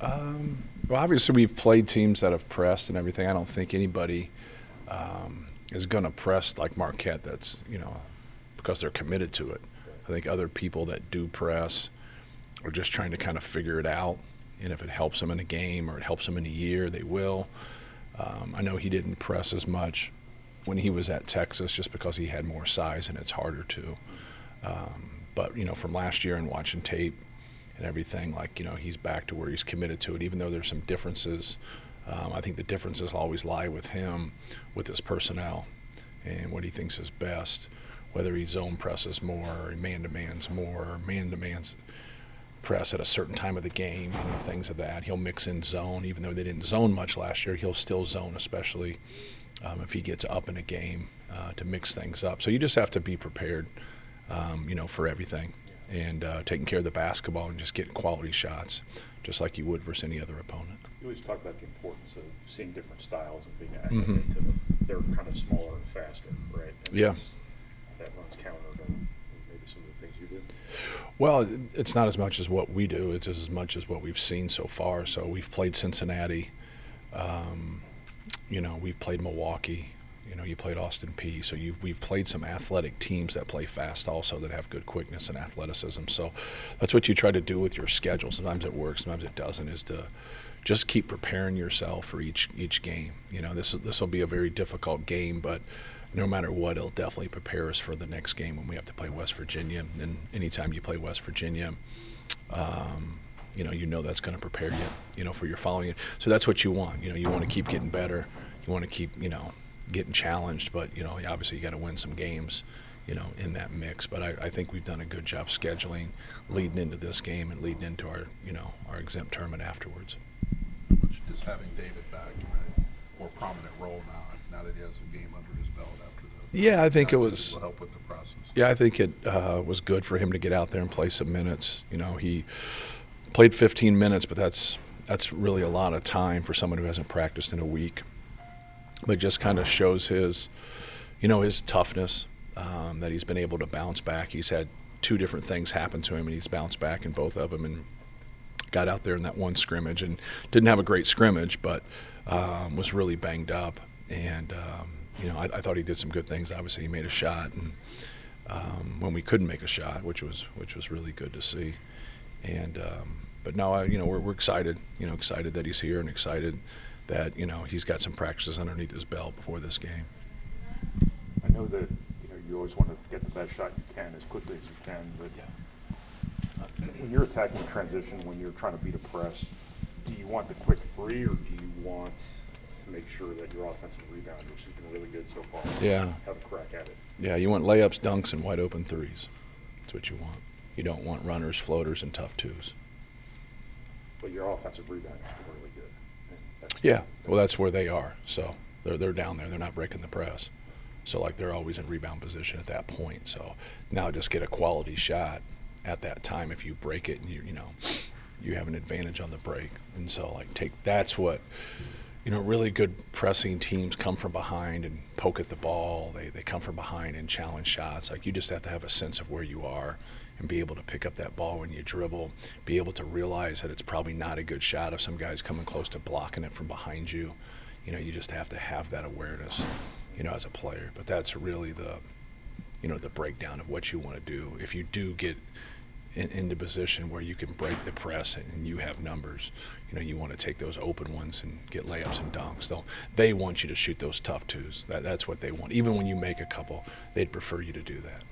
Well, obviously we've played teams that have pressed and everything. I don't think anybody is going to press like Marquette. That's because they're committed to it. I think other people that do press are just trying to kind of figure it out, and if it helps them in a game or it helps them in a year, they will. I know he didn't press as much when he was at Texas just because he had more size and it's harder to. But from last year and watching tape and everything, he's back to where he's committed to it, even though there's some differences. I think the differences always lie with him, with his personnel, and what he thinks is best, whether he zone presses more, or man-to-mans more, or man-to-mans press at a certain time of the game, things of that. He'll mix in zone, even though they didn't zone much last year. He'll still zone, especially if he gets up in a game, to mix things up. So you just have to be prepared, for everything, and taking care of the basketball and just getting quality shots, just like you would versus any other opponent. You always talk about the importance of seeing different styles and being accurate to them. They're kind of smaller and faster, right? And Yeah. That runs counter to maybe some of the things you do. Well, it's not as much as what we do. It's as much as what we've seen so far. So we've played Cincinnati. We've played Milwaukee. You played Austin Peay. So we've played some athletic teams that play fast also, that have good quickness and athleticism. So that's what you try to do with your schedule. Sometimes it works, sometimes it doesn't, is to just keep preparing yourself for each game. This will be a very difficult game, but no matter what, it'll definitely prepare us for the next game when we have to play West Virginia. And anytime you play West Virginia, that's going to prepare you, for your following. So that's what you want. You want to keep getting better. You want to keep, getting challenged. But, obviously you got to win some games, in that mix. But I think we've done a good job scheduling leading into this game and leading into our exempt tournament afterwards. Just having David back in a more prominent role now that he has a game under his belt after the. Yeah, I think it was. Will help with the process. Yeah, I think it was good for him to get out there and play some minutes. He played 15 minutes, but that's really a lot of time for someone who hasn't practiced in a week. But it just kind of shows his toughness, that he's been able to bounce back. He's had two different things happen to him, and he's bounced back in both of them and got out there in that one scrimmage and didn't have a great scrimmage, but was really banged up. And I thought he did some good things. Obviously, he made a shot, and when we couldn't make a shot, which was really good to see. And but no, we're excited. Excited that he's here, and excited that he's got some practices underneath his belt before this game. I know that you always want to get the best shot you can as quickly as you can, but when you're attacking transition, when you're trying to beat a press, do you want the quick free, or do you want to make sure that your offensive rebounders, who've been really good so far, have a crack at it? Yeah, you want layups, dunks, and wide open threes. That's what you want. You don't want runners, floaters, and tough twos. But your offensive rebounders are really good. That's where they are. So they're down there. They're not breaking the press. So they're always in rebound position at that point. So now just get a quality shot at that time. If you break it, and you have an advantage on the break. And so that's what really good pressing teams come from behind and poke at the ball. They come from behind and challenge shots. You just have to have a sense of where you are and be able to pick up that ball when you dribble, be able to realize that it's probably not a good shot if some guy's coming close to blocking it from behind you. You just have to have that awareness, as a player. But that's really the breakdown of what you want to do. If you do get into position where you can break the press and you have numbers, you want to take those open ones and get layups and dunks. They want you to shoot those tough twos. That's what they want. Even when you make a couple, they'd prefer you to do that.